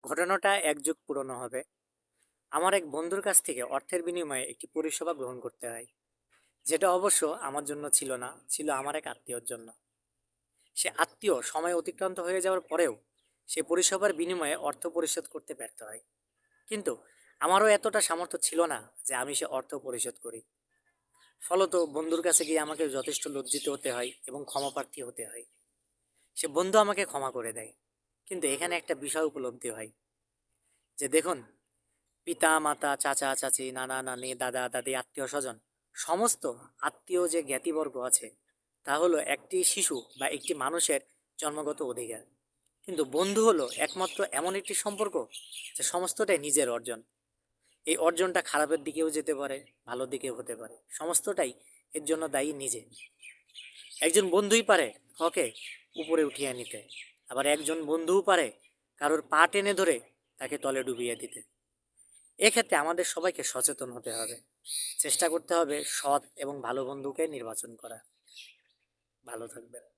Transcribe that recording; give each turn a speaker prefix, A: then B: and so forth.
A: ঘটনাটা ১ যুগ পুরনো হবে। আমার এক বন্ধুর কাছ থেকে অর্থের বিনিময়ে একটি পরিষেবা গ্রহণ করতে হয়। যেটা অবশ্য আমার জন্য ছিল না, ছিল আমার এক আত্মীয়র জন্য। সে আত্মীয় সময় অতিক্রান্ত হয়ে যাওয়ার পরেও সে পরিষেবার বিনিময়ে অর্থ পরিশোধ করতে ব্যর্থ হয়। কিন্তু আমারও এতটা সামর্থ্য ছিল না যে আমি সে অর্থ পরিশোধ করি। ফলত বন্ধুর কাছে গিয়ে আমাকে যথেষ্ট লজ্জিত হতে হয় এবং ক্ষমাপ্রার্থী হতে হয়। সে বন্ধু আমাকে ক্ষমা করে দেয়। কিন্তু এখানে একটা বিষয় উপলব্ধি হয় যে দেখুন, পিতা মাতা চাচা চাচি নানা নানি দাদা দাদি আত্মীয় স্বজন সমস্ত আত্মীয় যে জ্ঞাতিবর্গ আছে তা হলো একটি শিশু বা একটি মানুষের জন্মগত অধিকার। কিন্তু বন্ধু হলো একমাত্র এমন একটি সম্পর্ক যে সমস্তটাই নিজের অর্জন। এই অর্জনটা খারাপের দিকেও যেতে পারে, ভালো দিকেও হতে পারে, সমস্তটাই এর জন্য দায়ী নিজে। একজন বন্ধুই পারে কাউকে উপরে উঠিয়ে নিতে, আবার একজন বন্ধুও পারে কারোর পা টেনে ধরে তাকে তলে ডুবিয়ে দিতে। এক্ষেত্রে আমাদের সবাইকে সচেতন হতে হবে, চেষ্টা করতে হবে সৎ এবং ভালো বন্ধুকে নির্বাচন করা। ভালো থাকবেন।